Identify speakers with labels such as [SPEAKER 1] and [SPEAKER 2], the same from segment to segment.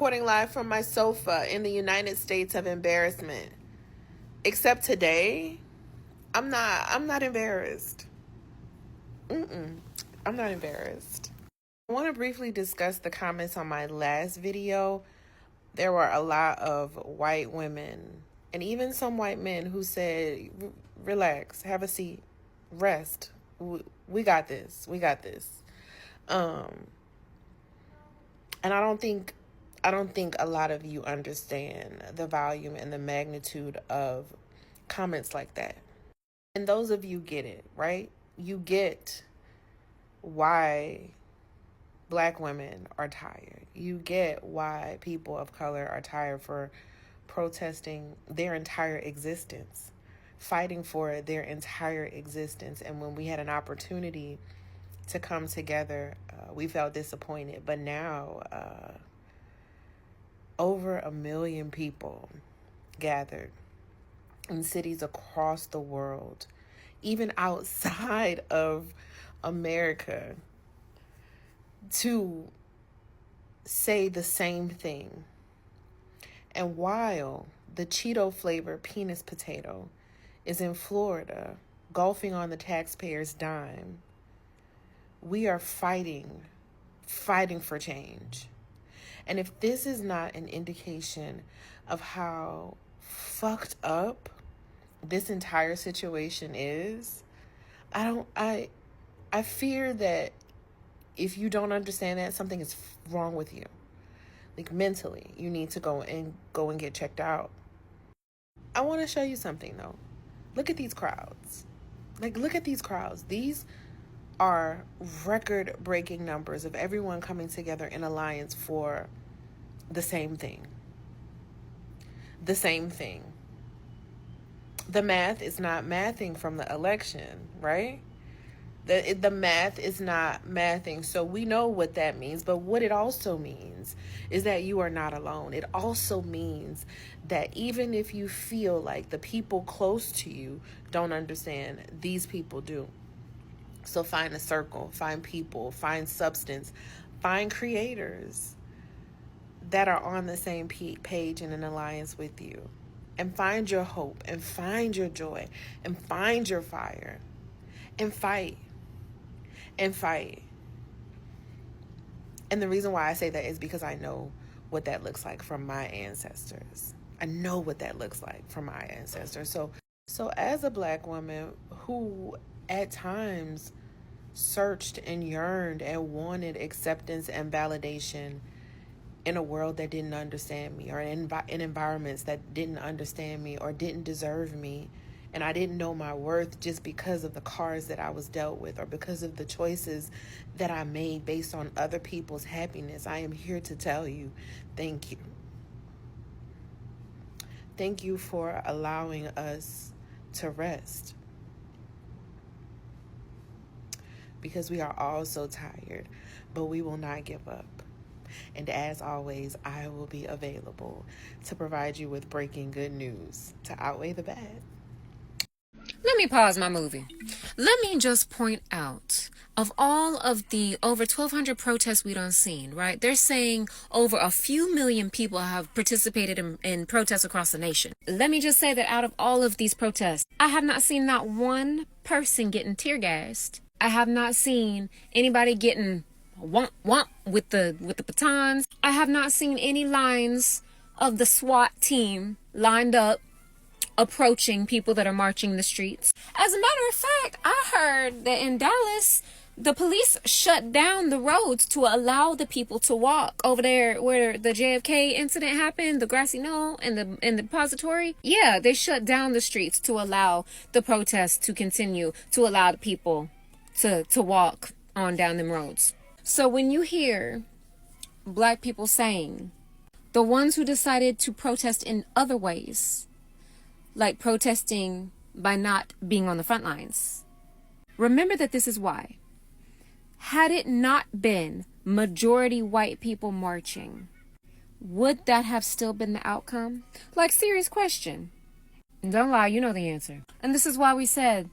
[SPEAKER 1] Reporting live from my sofa in the United States of embarrassment. Except today, I'm not embarrassed. I'm not embarrassed. I want to briefly discuss the comments on my last video. There were a lot of white women and even some white men who said, relax, have a seat, rest. We got this. We got this. And I don't think a lot of you understand the volume and the magnitude of comments like that. And those of you get it, right? You get why Black women are tired. You get why people of color are tired for protesting their entire existence, fighting for their entire existence. And when we had an opportunity to come together, we felt disappointed. But now, over 1 million people gathered in cities across the world, even outside of America, to say the same thing. And while the Cheeto flavored penis potato is in Florida, golfing on the taxpayer's dime, we are fighting for change. And if this is not an indication of how fucked up this entire situation is, I fear that if you don't understand that, something is wrong with you. Like mentally, you need to go and get checked out. I want to show you something though. Look at these crowds. Look at these crowds. These are record-breaking numbers of everyone coming together in alliance for the same thing. The same thing. The math is not mathing from the election, right? The math is not mathing. So we know what that means. But what it also means is that you are not alone. It also means that even if you feel like the people close to you don't understand, these people do. So find a circle, find people, find substance, find creators that are on the same page in an alliance with you. And find your hope, and find your joy, and find your fire, and fight. And fight. And the reason why I say that is because I know what that looks like from my ancestors. I know what that looks like from my ancestors. So as a Black woman who at times searched and yearned and wanted acceptance and validation in a world that didn't understand me, or in environments that didn't understand me or didn't deserve me, and I didn't know my worth just because of the cards that I was dealt with or because of the choices that I made based on other people's happiness, I am here to tell you, thank you. Thank you for allowing us to rest. Because we are all so tired, but we will not give up. And as always, I will be available to provide you with breaking good news to outweigh the bad.
[SPEAKER 2] Let me pause my movie. Let me just point out, of all of the over 1,200 protests we done seen, right? They're saying over a few million people have participated in protests across the nation. Let me just say that out of all of these protests, I have not seen not one person getting tear gassed. I have not seen anybody getting womp womp with the batons. I have not seen any lines of the SWAT team lined up approaching people that are marching the streets. As a matter of fact, I heard that in Dallas, the police shut down the roads to allow the people to walk over there where the JFK incident happened, the grassy knoll and the depository. Yeah, they shut down the streets to allow the protests to continue, to allow the people to walk on down them roads. So when you hear Black people saying, the ones who decided to protest in other ways, like protesting by not being on the front lines, remember that this is why. Had it not been majority white people marching, would that have still been the outcome? Like, serious question. Don't lie, you know the answer. And this is why we said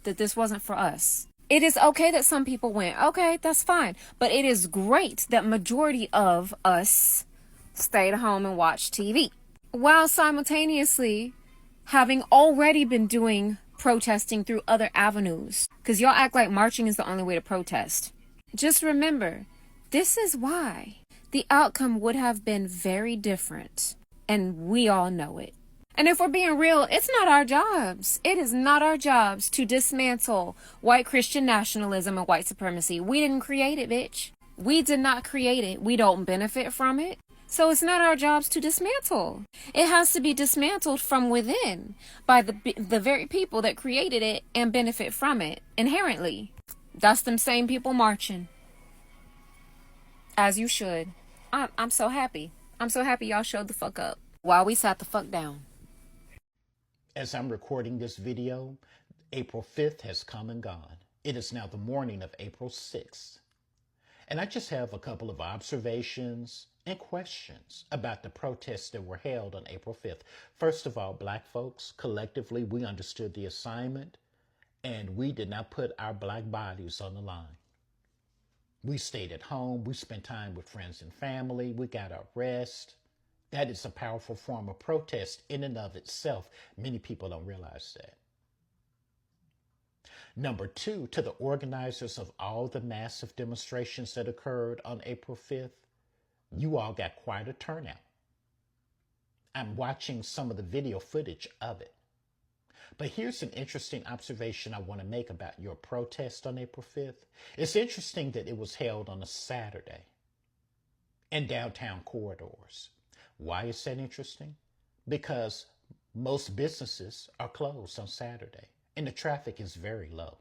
[SPEAKER 2] that this wasn't for us. It is okay that some people went. Okay, that's fine. But it is great that majority of us stayed home and watched TV, while simultaneously having already been doing protesting through other avenues. Because y'all act like marching is the only way to protest. Just remember, this is why the outcome would have been very different. And we all know it. And if we're being real, it's not our jobs. It is not our jobs to dismantle white Christian nationalism and white supremacy. We didn't create it, bitch. We did not create it. We don't benefit from it. So it's not our jobs to dismantle. It has to be dismantled from within by the very people that created it and benefit from it inherently. That's them same people marching. As you should. I'm so happy. I'm so happy y'all showed the fuck up while we sat the fuck down.
[SPEAKER 3] As I'm recording this video, April 5th has come and gone. It is now the morning of April 6th. And I just have a couple of observations and questions about the protests that were held on April 5th. First of all, Black folks, collectively, we understood the assignment and we did not put our Black bodies on the line. We stayed at home. We spent time with friends and family. We got our rest. That is a powerful form of protest in and of itself. Many people don't realize that. Number two, to the organizers of all the massive demonstrations that occurred on April 5th, you all got quite a turnout. I'm watching some of the video footage of it. But here's an interesting observation I want to make about your protest on April 5th. It's interesting that it was held on a Saturday in downtown corridors. Why is that interesting? Because most businesses are closed on Saturday and the traffic is very low.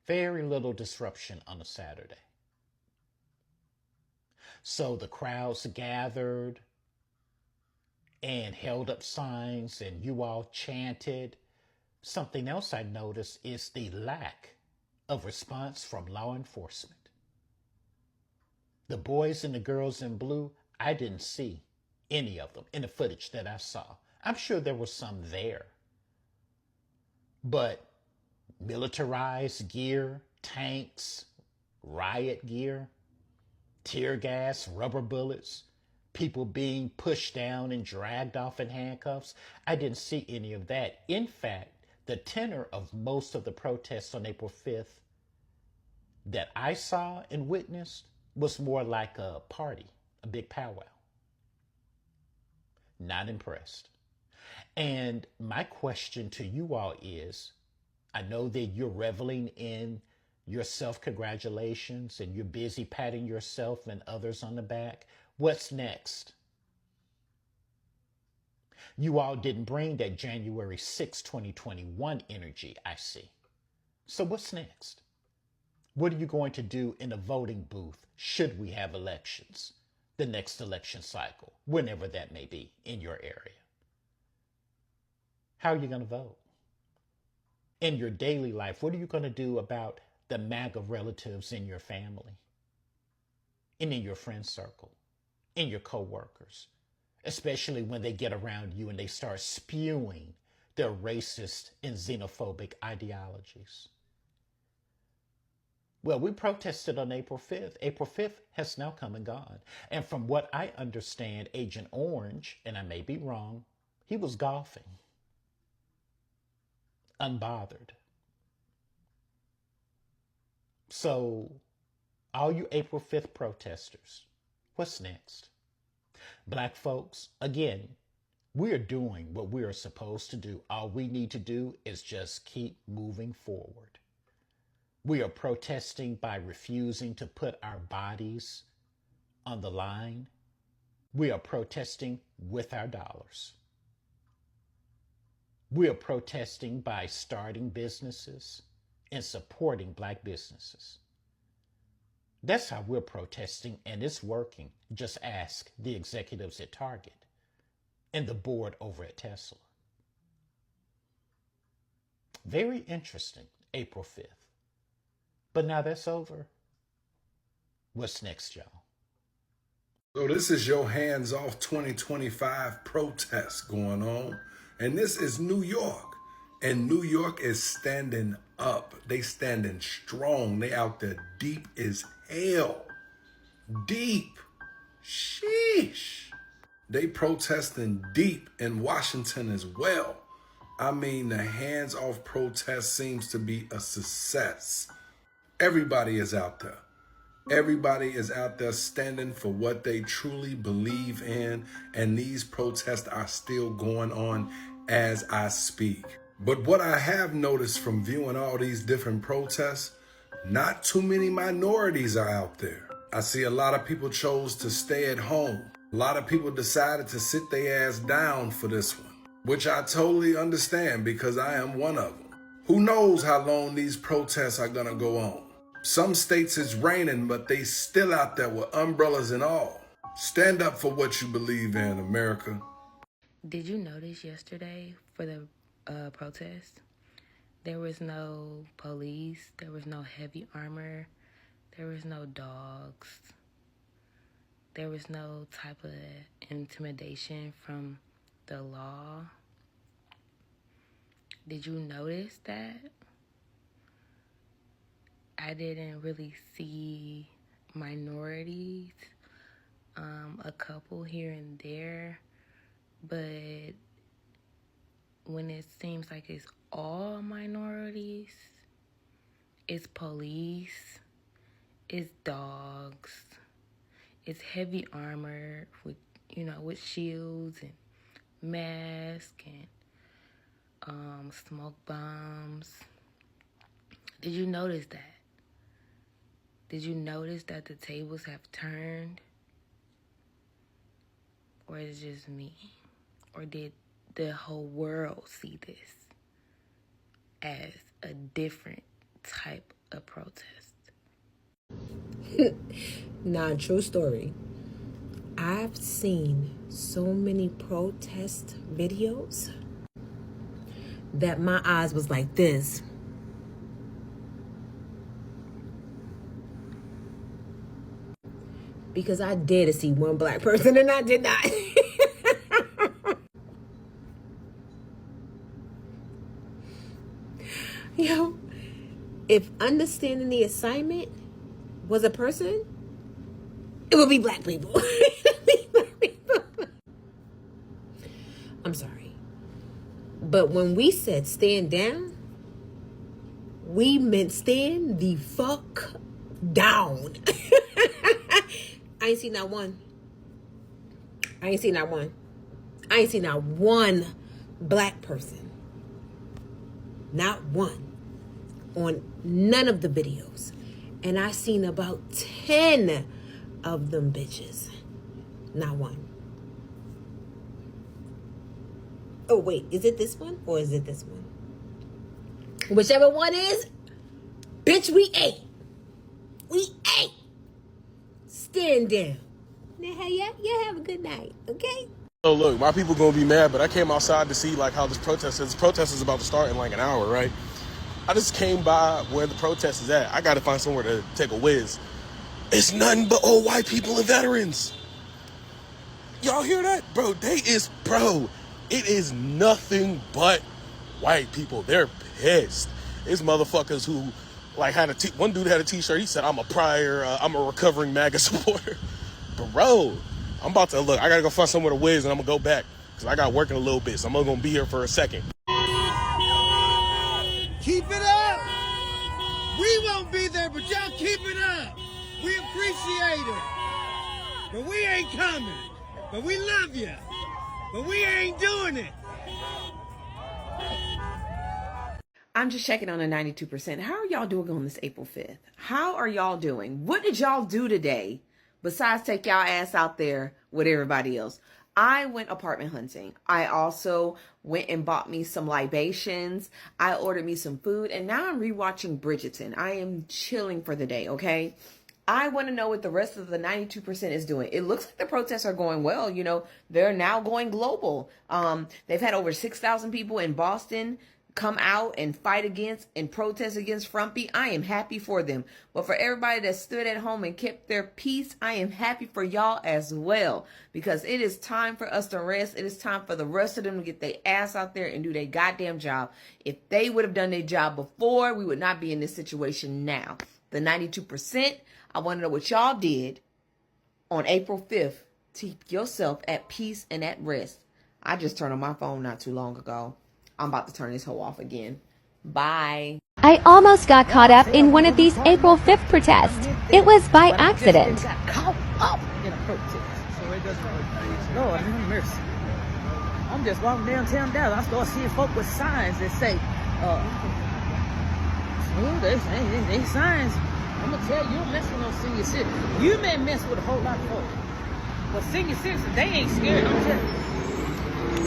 [SPEAKER 3] Very little disruption on a Saturday. So the crowds gathered and held up signs and you all chanted. Something else I noticed is the lack of response from law enforcement. The boys and the girls in blue, I didn't see any of them in the footage that I saw. I'm sure there were some there. But militarized gear, tanks, riot gear, tear gas, rubber bullets, people being pushed down and dragged off in handcuffs, I didn't see any of that. In fact, the tenor of most of the protests on April 5th that I saw and witnessed was more like a party, a big powwow. Not impressed. And my question to you all is, I know that you're reveling in your self-congratulations and you're busy patting yourself and others on the back. What's next? You all didn't bring that January 6, 2021 energy, I see. So what's next? What are you going to do in a voting booth should we have elections? The next election cycle, whenever that may be in your area. How are you going to vote? In your daily life, what are you going to do about the MAGA relatives in your family and in your friend circle, in your coworkers, especially when they get around you and they start spewing their racist and xenophobic ideologies? Well, we protested on April 5th. April 5th has now come and gone. And from what I understand, Agent Orange, and I may be wrong, he was golfing. Unbothered. So, all you April 5th protesters, what's next? Black folks, again, we're doing what we are supposed to do. All we need to do is just keep moving forward. We are protesting by refusing to put our bodies on the line. We are protesting with our dollars. We are protesting by starting businesses and supporting Black businesses. That's how we're protesting, and it's working. Just ask the executives at Target and the board over at Tesla. Very interesting, April 5th. But now that's over. What's next, y'all?
[SPEAKER 4] So this is your Hands Off 2025 protest going on. And this is New York. And New York is standing up. They standing strong. They out there deep as hell. Deep. Sheesh. They protesting deep in Washington as well. I mean, the hands-off protest seems to be a success. Everybody is out there. Everybody is out there standing for what they truly believe in, and these protests are still going on as I speak. But what I have noticed from viewing all these different protests, not too many minorities are out there. I see a lot of people chose to stay at home. A lot of people decided to sit their ass down for this one, which I totally understand because I am one of them. Who knows how long these protests are gonna go on? Some states it's raining, but they still out there with umbrellas and all. Stand up for what you believe in, America.
[SPEAKER 5] Did you notice yesterday for the protest, there was no police, there was no heavy armor, there was no dogs, there was no type of intimidation from the law? Did you notice that? I didn't really see minorities, a couple here and there, but when it seems like it's all minorities, it's police, it's dogs, it's heavy armor with, with shields and masks and smoke bombs. Did you notice that? Did you notice that the tables have turned? Or is it just me? Or did the whole world see this as a different type of protest?
[SPEAKER 6] Nah, true story. I've seen so many protest videos that my eyes was like this. Because I did to see one black person and I did not. Yo, if understanding the assignment was a person, it would be black people. I'm sorry. But when we said stand down, we meant stand the fuck down. I ain't seen not one. I ain't seen not one black person. Not one. On none of the videos. And I seen about 10 of them bitches. Not one. Oh, wait. Is it this one or is it this one? Whichever one is, bitch, we ate. We ate. Stand down. Now, you have a good night, okay?
[SPEAKER 7] So look, my people gonna be mad, but I came outside to see like how this protest is. This protest is about to start in like an hour, right? I just came by where the protest is at. I gotta find somewhere to take a whiz. It's nothing but old white people and veterans. Y'all hear that? It is nothing but white people. They're pissed. It's motherfuckers who like had one dude had a t-shirt. He said, I'm a recovering MAGA supporter. Bro, I'm about to look. I gotta go find somewhere to whiz and I'm gonna go back because I got work in a little bit. So I'm only gonna be here for a second.
[SPEAKER 8] Keep it up. We won't be there, but y'all keep it up. We appreciate it. But we ain't coming. But we love you. But we ain't doing it.
[SPEAKER 9] I'm just checking on a 92%. How are y'all doing on this April 5th? How are y'all doing? What did y'all do today besides take y'all ass out there with everybody else? I went apartment hunting. I also went and bought me some libations. I ordered me some food. And now I'm rewatching Bridgerton. I am chilling for the day, okay? I want to know what the rest of the 92% is doing. It looks like the protests are going well. You know, they're now going global. They've had over 6,000 people in Boston come out and fight against and protest against Frumpy. I am happy for them. But for everybody that stood at home and kept their peace, I am happy for y'all as well. Because it is time for us to rest. It is time for the rest of them to get their ass out there and do their goddamn job. If they would have done their job before, we would not be in this situation now. The 92%, I want to know what y'all did on April 5th to keep yourself at peace and at rest. I just turned on my phone not too long ago. I'm about to turn this hoe off again. Bye.
[SPEAKER 10] I almost got caught up in one of these April 5th protests. It was by accident.
[SPEAKER 11] Got caught up in a protest. So it doesn't really Lord have mercy. I'm just walking downtown Dallas. I start seeing folk with signs that say, they signs. I'm gonna tell you, you're messing on senior citizens. You may mess with a whole lot of folks. But senior citizens, they ain't scared, I'm telling you.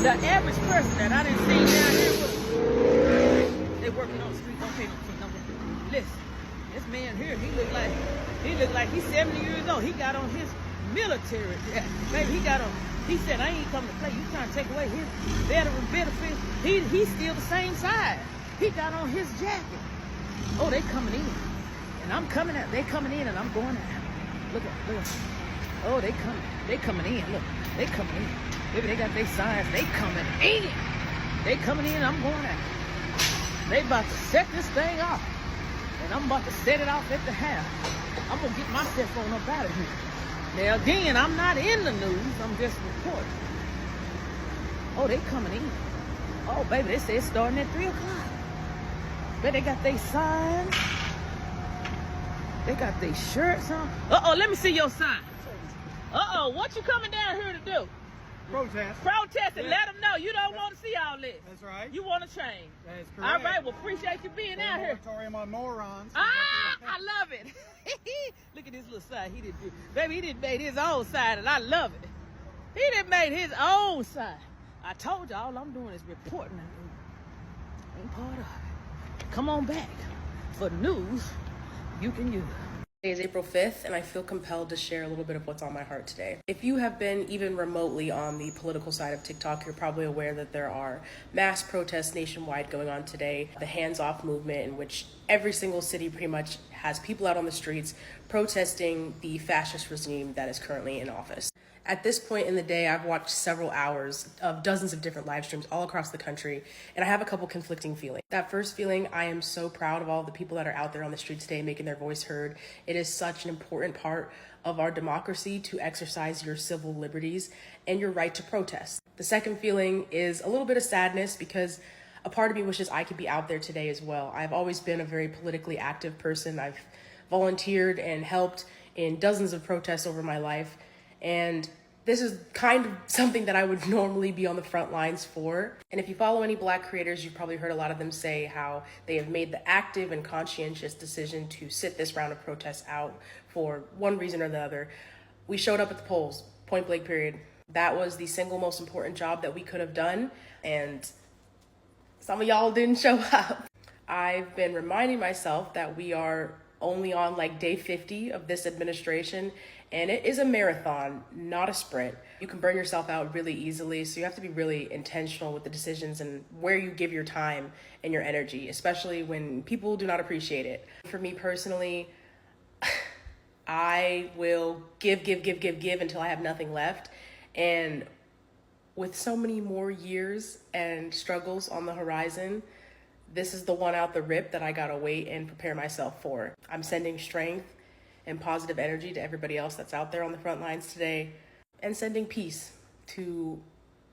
[SPEAKER 11] The average person that I didn't see down here with, they working on the street, don't pay no attention. Listen, this man here, he look like he's 70 years old. He got on his military jacket. Baby, he said, I ain't coming to play. You trying to take away his veteran benefits. He's still the same size. He got on his jacket. Oh, they coming in. And I'm coming out. They coming in and I'm going out. Look. Oh, they coming in. Look, they coming in. Maybe they got their signs. They coming in. They coming in, I'm going out. They about to set this thing off. And I'm about to set it off at the house. I'm going to get my cell phone up out of here. Now, again, I'm not in the news. I'm just reporting. Oh, they coming in. Oh, baby, they say it's starting at 3 o'clock. But they got their signs. They got their shirts on. Uh-oh, let me see your sign. Uh-oh, what you coming down here to do?
[SPEAKER 12] Protest.
[SPEAKER 11] Protest and let them know you don't want to see all this.
[SPEAKER 12] That's right.
[SPEAKER 11] You want to change.
[SPEAKER 12] That is correct.
[SPEAKER 11] All right, well, appreciate you being out here.
[SPEAKER 12] Moratorium on morons.
[SPEAKER 11] I love it. Look at this little sign he didn't do. Baby, he didn't make his own sign, and I love it. He didn't make his own sign. I told you, all I'm doing is reporting. Ain't part of it. Come on back. For news, you can use.
[SPEAKER 13] Today is April 5th, and I feel compelled to share a little bit of what's on my heart today. If you have been even remotely on the political side of TikTok, you're probably aware that there are mass protests nationwide going on today. The hands-off movement, in which every single city pretty much has people out on the streets protesting the fascist regime that is currently in office. At this point in the day, I've watched several hours of dozens of different live streams all across the country, and I have a couple conflicting feelings. That first feeling, I am so proud of all the people that are out there on the street today making their voice heard. It is such an important part of our democracy to exercise your civil liberties and your right to protest. The second feeling is a little bit of sadness because a part of me wishes I could be out there today as well. I've always been a very politically active person. I've volunteered and helped in dozens of protests over my life. And this is kind of something that I would normally be on the front lines for. And if you follow any Black creators, you've probably heard a lot of them say how they have made the active and conscientious decision to sit this round of protests out for one reason or the other. We showed up at the polls, point blank period. That was the single most important job that we could have done. And some of y'all didn't show up. I've been reminding myself that we are only on like day 50 of this administration, and it is a marathon, not a sprint. You can burn yourself out really easily, so you have to be really intentional with the decisions and where you give your time and your energy, especially when people do not appreciate it. For me personally, I will give until I have nothing left. And with so many more years and struggles on the horizon, this is the one out the rip that I gotta wait and prepare myself for. I'm sending strength and positive energy to everybody else that's out there on the front lines today, and sending peace to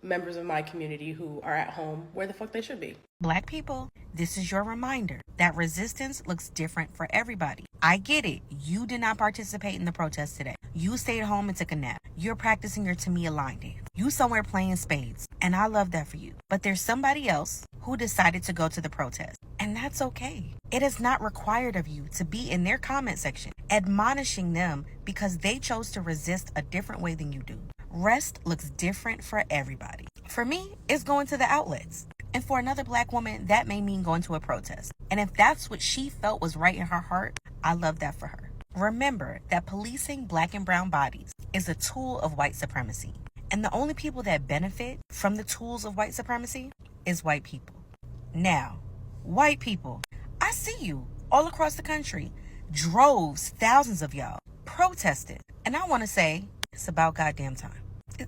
[SPEAKER 13] members of my community who are at home where the fuck they should be.
[SPEAKER 14] Black people, this is your reminder that resistance looks different for everybody. I get it. You did not participate in the protest today. You stayed home and took a nap. You're practicing your Tamia line dance. You somewhere playing spades. And I love that for you. But there's somebody else who decided to go to the protest. And that's okay. It is not required of you to be in their comment section admonishing them because they chose to resist a different way than you do. Rest looks different for everybody. For me, it's going to the outlets. And for another Black woman, that may mean going to a protest. And if that's what she felt was right in her heart, I love that for her. Remember that policing Black and brown bodies is a tool of white supremacy. And the only people that benefit from the tools of white supremacy is white people. Now, white people, I see you all across the country. Droves, thousands of y'all protested. And I want to say, it's about goddamn time.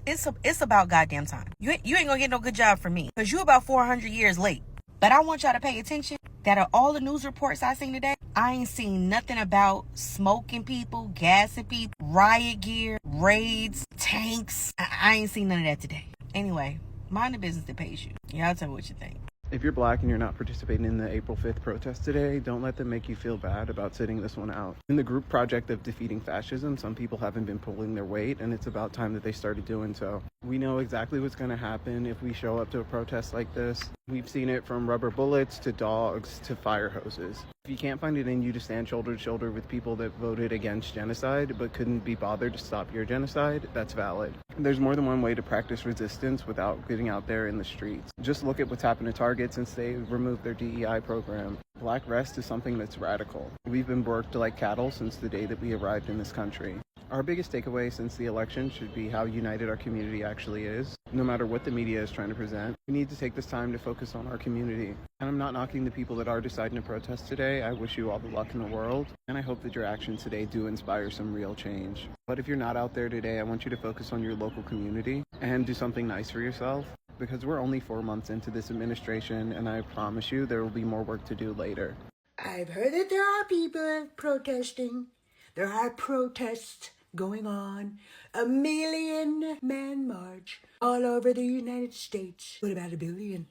[SPEAKER 14] It's about goddamn time. You ain't gonna get no good job from me because you about 400 years late. But I want y'all to pay attention that of all the news reports I seen today, I ain't seen nothing about smoking people, gassing people, riot gear, raids, tanks. I ain't seen none of that today. Anyway, mind the business that pays you. Y'all tell me what you think.
[SPEAKER 15] If you're black and you're not participating in the April 5th protest today, don't let them make you feel bad about sitting this one out. In the group project of defeating fascism, some people haven't been pulling their weight, and it's about time that they started doing so. We know exactly what's going to happen if we show up to a protest like this. We've seen it from rubber bullets to dogs to fire hoses. If you can't find it in you to stand shoulder to shoulder with people that voted against genocide but couldn't be bothered to stop your genocide, that's valid. There's more than one way to practice resistance without getting out there in the streets. Just look at what's happened to Target since they removed their DEI program. Black rest is something that's radical. We've been worked like cattle since the day that we arrived in this country. Our biggest takeaway since the election should be how united our community actually is. No matter what the media is trying to present, we need to take this time to focus on our community. And I'm not knocking the people that are deciding to protest today. I wish you all the luck in the world, and I hope that your actions today do inspire some real change. But if you're not out there today, I want you to focus on your local community and do something nice for yourself, because we're only 4 months into this administration, and I promise you there will be more work to do later.
[SPEAKER 16] I've heard that there are people protesting. There are protests going on. 1 million man march all over the United States. What about 1 billion?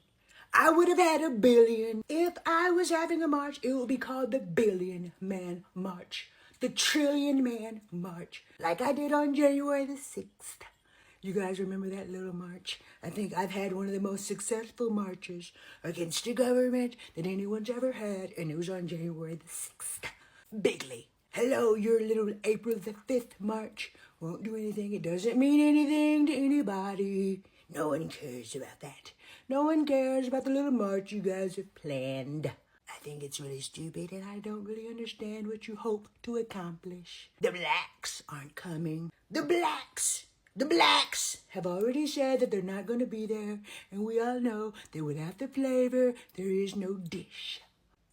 [SPEAKER 16] I would have had 1 billion. If I was having a march, it would be called the 1 billion man march. The 1 trillion man march. Like I did on January the 6th. You guys remember that little march? I think I've had one of the most successful marches against the government that anyone's ever had, and it was on January the 6th. Bigly. Hello, your little April the 5th march won't do anything. It doesn't mean anything to anybody. No one cares about that. No one cares about the little march you guys have planned. I think it's really stupid, and I don't really understand what you hope to accomplish. The blacks aren't coming. The blacks have already said that they're not going to be there, and we all know that without the flavor, there is no dish.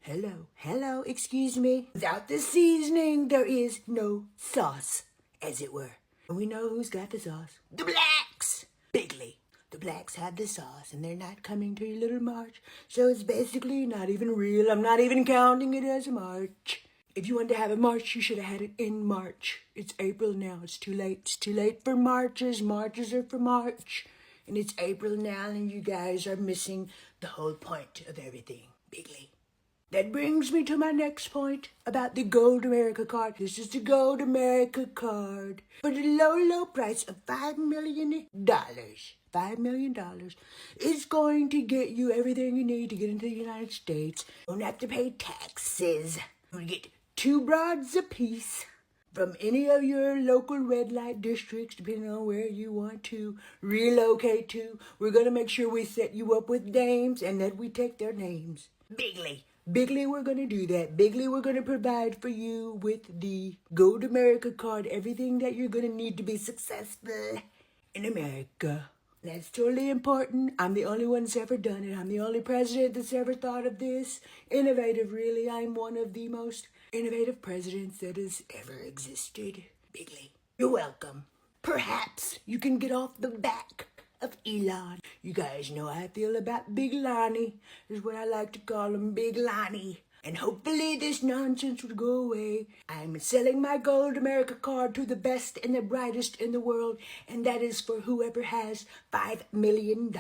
[SPEAKER 16] Hello, excuse me. Without the seasoning, there is no sauce, as it were. And we know who's got the sauce. The blacks! Bigly. The blacks have the sauce, and they're not coming to your little march, so it's basically not even real. I'm not even counting it as a march. If you wanted to have a march, you should have had it in March. It's April now. It's too late. It's too late for marches. Marches are for March. And it's April now, and you guys are missing the whole point of everything. Bigly. That brings me to my next point about the Gold America card. This is the Gold America card for the low price of $5 million. $5 million is going to get you everything you need to get into the United States. You don't have to pay taxes. You get 2 broads apiece from any of your local red light districts, depending on where you want to relocate to. We're going to make sure we set you up with names and that we take their names. Bigly, we're going to do that. Bigly, we're going to provide for you with the Gold America card, everything that you're going to need to be successful in America. That's totally important. I'm the only one that's ever done it. I'm the only president that's ever thought of this. Innovative, really. I'm one of the most innovative presidents that has ever existed. Bigly, you're welcome. Perhaps you can get off the back of Elon. You guys know how I feel about Big Lonnie, is what I like to call him, Big Lonnie. And hopefully this nonsense will go away. I'm selling my Gold America card to the best and the brightest in the world, and that is for whoever has $5 million.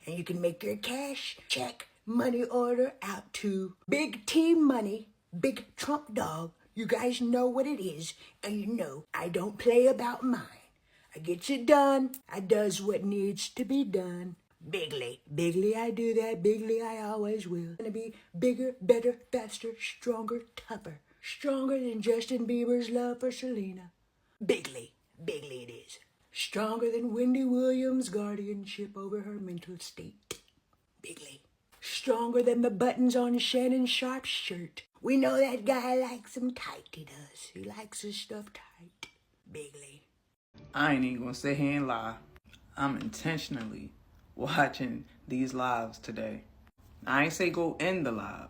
[SPEAKER 16] And you can make your cash, check, money order out to Big Team Money, Big Trump Dog. You guys know what it is, and you know I don't play about mine. I gets it done. I does what needs to be done. Bigly, I do that. Bigly, I always will. Gonna be bigger, better, faster, stronger, tougher. Stronger than Justin Bieber's love for Selena. Bigly it is. Stronger than Wendy Williams' guardianship over her mental state. Bigly. Stronger than the buttons on Shannon Sharp's shirt. We know that guy likes them tight, he does. He likes his stuff tight. Bigly.
[SPEAKER 17] I ain't even gonna sit here and lie. I'm intentionally watching these lives today. I ain't say go in the live.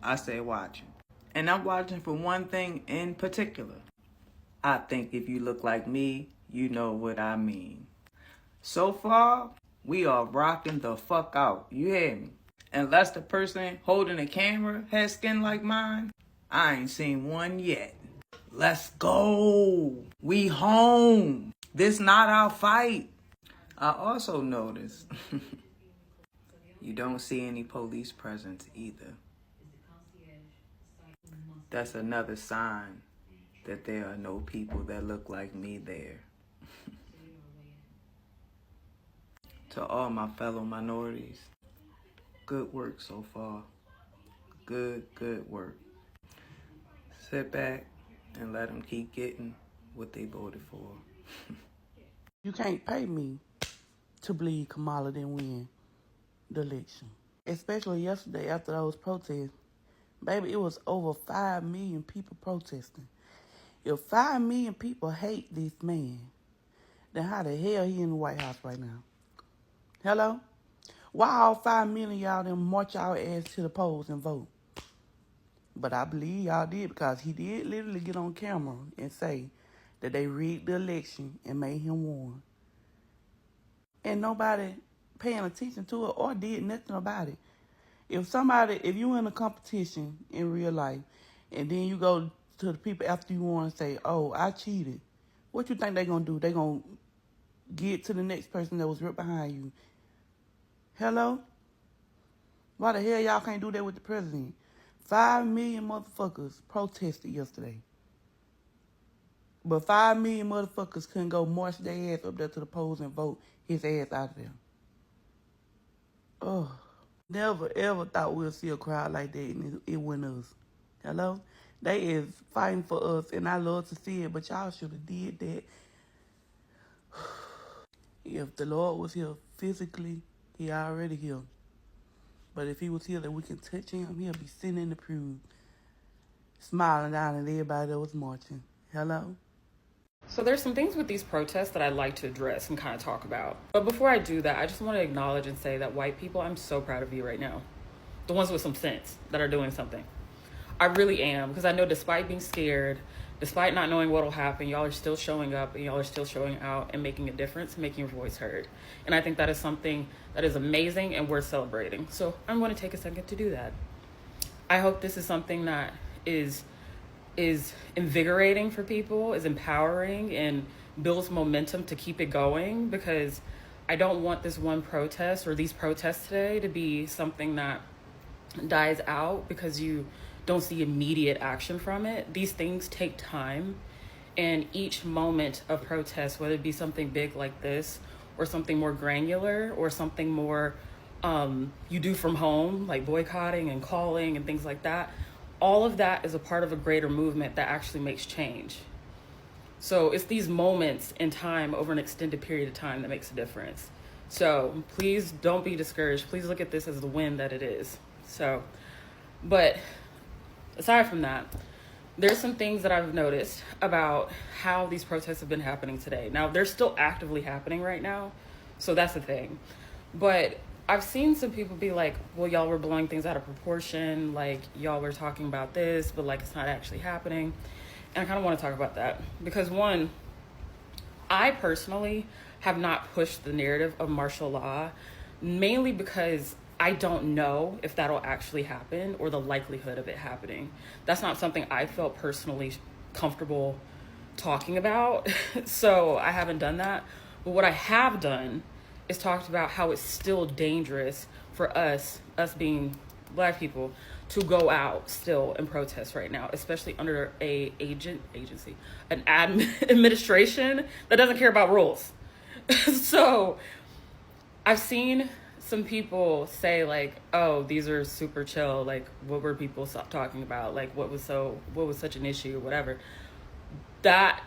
[SPEAKER 17] I say watching. And I'm watching for one thing in particular. I think if you look like me, you know what I mean. So far, we are rocking the fuck out. You hear me? Unless the person holding the camera has skin like mine, I ain't seen one yet. Let's go. We home. This not our fight. I also noticed you don't see any police presence either. That's another sign that there are no people that look like me there. To all my fellow minorities, good work so far. Good work. Sit back and let them keep getting what they voted for.
[SPEAKER 18] You can't pay me to believe Kamala didn't win the election. Especially yesterday after those protests. Baby, it was over 5 million people protesting. If 5 million people hate this man, then how the hell he in the White House right now? Hello? Why all 5 million y'all them march y'all ass to the polls and vote? But I believe y'all did because he did literally get on camera and say that they rigged the election and made him win. And nobody paying attention to it or did nothing about it. If you in a competition in real life and then you go to the people after you won and say, oh, I cheated, what you think they gonna do? They gonna get to the next person that was right behind you. Hello? Why the hell y'all can't do that with the president? 5 million motherfuckers protested yesterday. But 5 million motherfuckers couldn't go march their ass up there to the polls and vote his ass out of there. Oh, never ever thought we'd see a crowd like that and it wasn't us. Hello? They is fighting for us and I love to see it, but y'all should have did that. If the Lord was here physically, he already here. But if he was here that we can touch him, he'll be sitting in the pew, smiling down at everybody that was marching. Hello?
[SPEAKER 19] So there's some things with these protests that I'd like to address and kind of talk about. But before I do that, I just want to acknowledge and say that white people, I'm so proud of you right now. The ones with some sense that are doing something. I really am, because I know despite being scared, despite not knowing what will happen, y'all are still showing up and y'all are still showing out and making a difference, making your voice heard. And I think that is something that is amazing and worth celebrating. So I'm going to take a second to do that. I hope this is something that is invigorating for people, is empowering, and builds momentum to keep it going, because I don't want this one protest or these protests today to be something that dies out because you don't see immediate action from it. These things take time, and each moment of protest, whether it be something big like this or something more granular or something more you do from home, like boycotting and calling and things like that, all of that is a part of a greater movement that actually makes change. So it's these moments in time over an extended period of time that makes a difference. So please don't be discouraged. Please look at this as the win that it is. So, but aside from that, there's some things that I've noticed about how these protests have been happening today. Now, they're still actively happening right now, so that's the thing. But I've seen some people be like, well, y'all were blowing things out of proportion, like y'all were talking about this, but like it's not actually happening. And I kind of want to talk about that because, one, I personally have not pushed the narrative of martial law, mainly because I don't know if that'll actually happen or the likelihood of it happening. That's not something I felt personally comfortable talking about. So I haven't done that. But what I have done is talked about how it's still dangerous for us being Black people, to go out still and protest right now, especially under an administration that doesn't care about rules. So I've seen some people say like, oh, these are super chill. Like, what were people talking about? Like, what was such an issue or whatever. That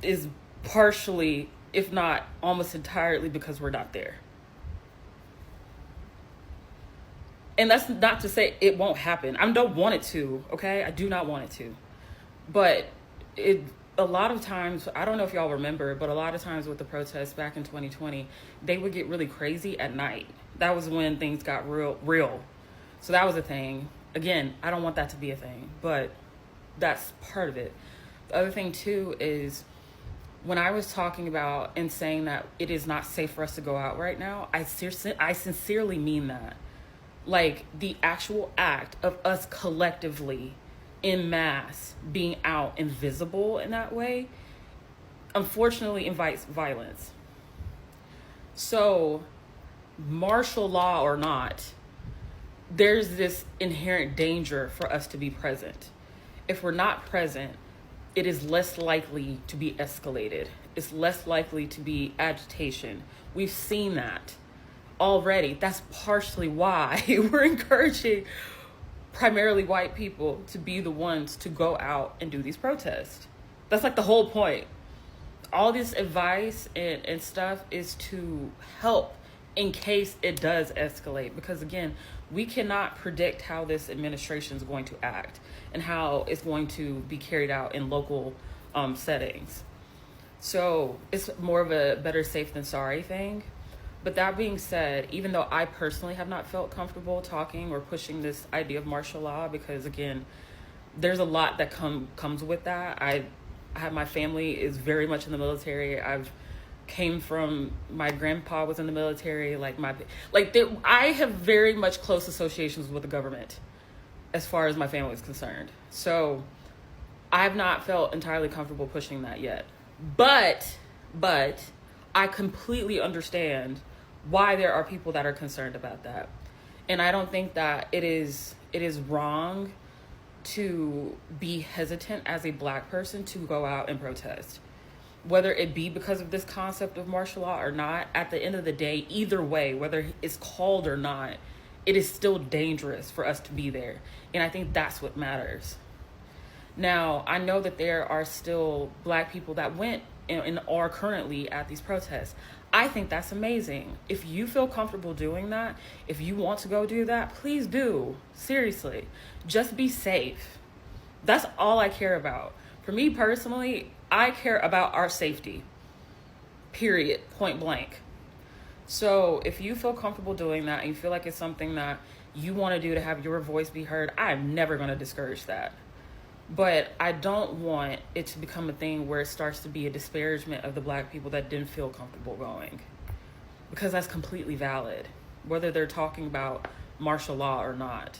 [SPEAKER 19] is partially, if not almost entirely, because we're not there. And that's not to say it won't happen. I don't want it to, okay? I do not want it to. But a lot of times, I don't know if y'all remember, but a lot of times with the protests back in 2020, they would get really crazy at night. That was when things got real. So that was a thing. Again, I don't want that to be a thing, but that's part of it. The other thing too is when I was talking about and saying that it is not safe for us to go out right now, I sincerely mean that. Like, the actual act of us collectively in mass being out and visible in that way unfortunately invites violence. So, martial law or not, there's this inherent danger for us to be present. If we're not present, it is less likely to be escalated. It's less likely to be agitation. We've seen that already. That's partially why we're encouraging primarily white people to be the ones to go out and do these protests. That's like the whole point. All this advice and stuff is to help in case it does escalate. Because again, we cannot predict how this administration is going to act and how it's going to be carried out in local settings. So it's more of a better safe than sorry thing. But that being said, even though I personally have not felt comfortable talking or pushing this idea of martial law, because again, there's a lot that comes with that. I have, my family is very much in the military. My grandpa was in the military. I have very much close associations with the government as far as my family is concerned. So I've not felt entirely comfortable pushing that yet. But I completely understand why there are people that are concerned about that. And I don't think that it is wrong to be hesitant as a Black person to go out and protest. Whether it be because of this concept of martial law or not, at the end of the day, either way, whether it's called or not, it is still dangerous for us to be there. And I think that's what matters. Now, I know that there are still Black people that went and are currently at these protests. I think that's amazing. If you feel comfortable doing that, if you want to go do that, please do. Seriously, just be safe. That's all I care about. For me personally, I care about our safety, period, point blank. So if you feel comfortable doing that and you feel like it's something that you want to do to have your voice be heard, I'm never going to discourage that. But I don't want it to become a thing where it starts to be a disparagement of the Black people that didn't feel comfortable going. Because that's completely valid, whether they're talking about martial law or not.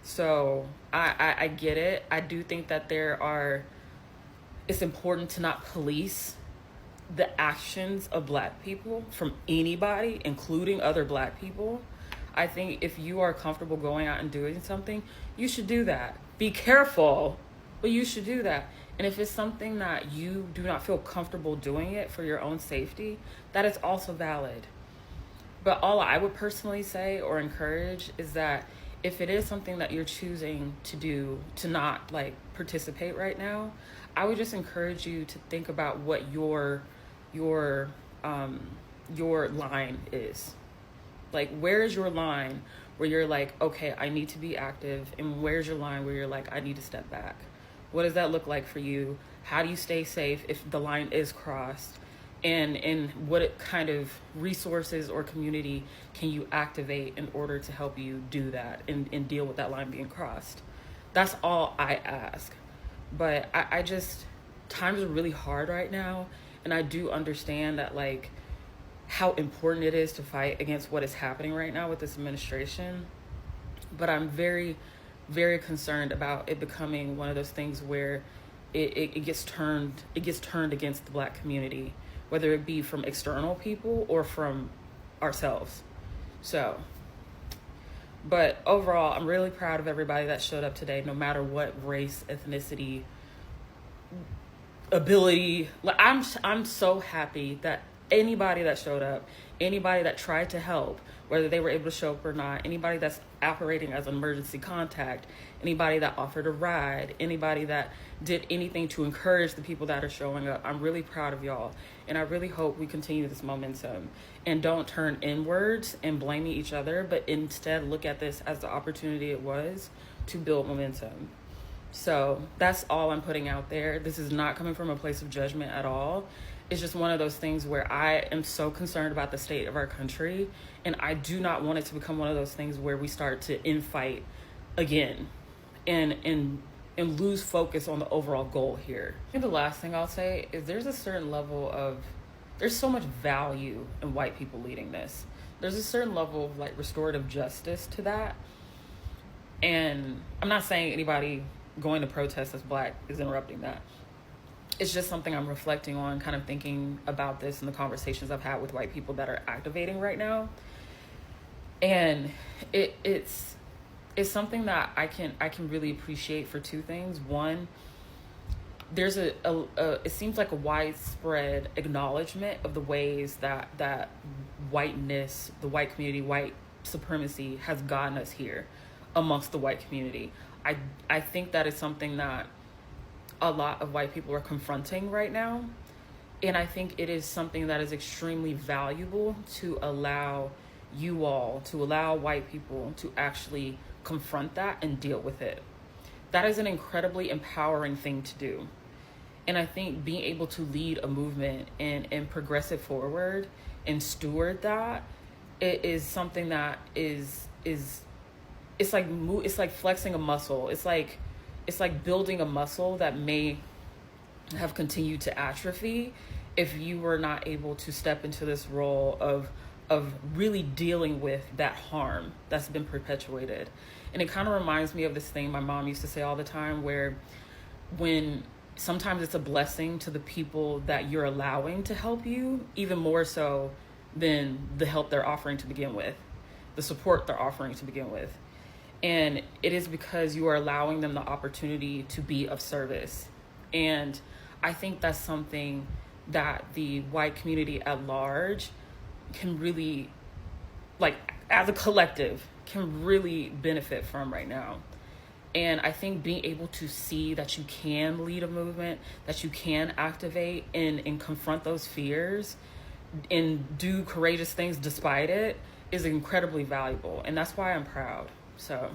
[SPEAKER 19] So I get it. I do think that it's important to not police the actions of Black people from anybody, including other Black people. I think if you are comfortable going out and doing something, you should do that. Be careful, but you should do that. And if it's something that you do not feel comfortable doing it for your own safety, that is also valid. But all I would personally say or encourage is that if it is something that you're choosing to do, to not participate right now, I would just encourage you to think about what your line is. Where is your line where you're like, okay, I need to be active, and where's your line where you're like, I need to step back? What does that look like for you? How do you stay safe if the line is crossed? And what kind of resources or community can you activate in order to help you do that and deal with that line being crossed? That's all I ask. But I just, times are really hard right now, and I do understand that how important it is to fight against what is happening right now with this administration. But I'm very, very concerned about it becoming one of those things where it gets turned against the Black community, whether it be from external people or from ourselves. So, but overall, I'm really proud of everybody that showed up today, no matter what race, ethnicity, ability. I'm so happy that anybody that showed up, anybody that tried to help, whether they were able to show up or not, anybody that's operating as an emergency contact, anybody that offered a ride, anybody that did anything to encourage the people that are showing up, I'm really proud of y'all. And I really hope we continue this momentum and don't turn inwards and blaming each other, but instead look at this as the opportunity it was to build momentum. So that's all I'm putting out there. This is not coming from a place of judgment at all. It's just one of those things where I am so concerned about the state of our country, and I do not want it to become one of those things where we start to infight again and lose focus on the overall goal here. I think the last thing I'll say is there's so much value in white people leading this. There's a certain level of restorative justice to that. And I'm not saying anybody going to protest as Black is interrupting that. it's just something I'm reflecting on, kind of thinking about this in the conversations I've had with white people that are activating right now. And it's something that I can really appreciate for two things. One, there's it seems like a widespread acknowledgement of the ways that whiteness, the white community, white supremacy has gotten us here amongst the white community. I think that is something that a lot of white people are confronting right now. And I think it is something that is extremely valuable to allow you all, to allow white people to actually confront that and deal with it. That is an incredibly empowering thing to do. And I think being able to lead a movement and progress it forward and steward that, it is something that is it's like flexing a muscle. It's like building a muscle that may have continued to atrophy if you were not able to step into this role of really dealing with that harm that's been perpetuated. And it kind of reminds me of this thing my mom used to say all the time, where when sometimes it's a blessing to the people that you're allowing to help you, even more so than the help they're offering to begin with, the support they're offering to begin with. And it is because you are allowing them the opportunity to be of service. And I think that's something that the white community at large can really, like, as a collective, can really benefit from right now. And I think being able to see that you can lead a movement, that you can activate and confront those fears and do courageous things despite it is incredibly valuable. And that's why I'm proud. So.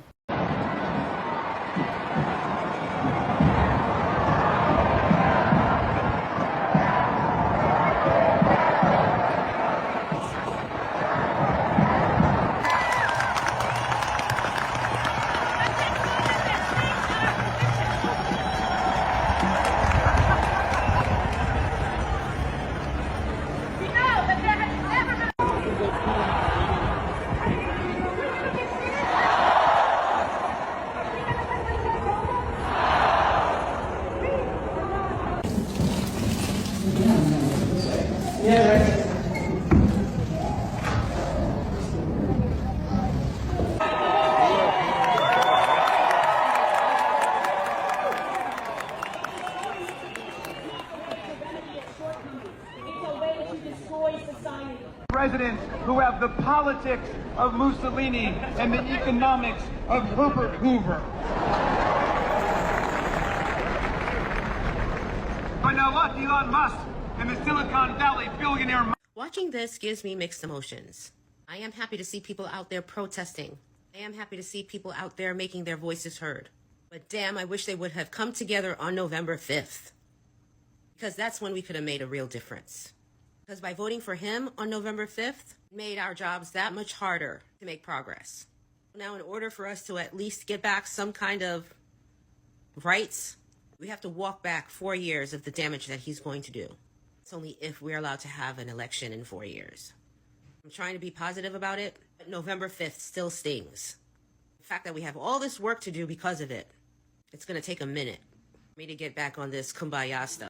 [SPEAKER 12] Presidents who have the politics of Mussolini and the economics of Herbert Hoover. But now what, Elon Musk and the Silicon Valley billionaire...
[SPEAKER 14] Watching this gives me mixed emotions. I am happy to see people out there protesting. I am happy to see people out there making their voices heard. But damn, I wish they would have come together on November 5th. Because that's when we could have made a real difference. Because by voting for him on November 5th, made our jobs that much harder to make progress. Now, in order for us to at least get back some kind of rights, we have to walk back 4 years of the damage that he's going to do. It's only if we're allowed to have an election in 4 years. I'm trying to be positive about it, but November 5th still stings. The fact that we have all this work to do because of it, it's going to take a minute for me to get back on this kumbaya stuff.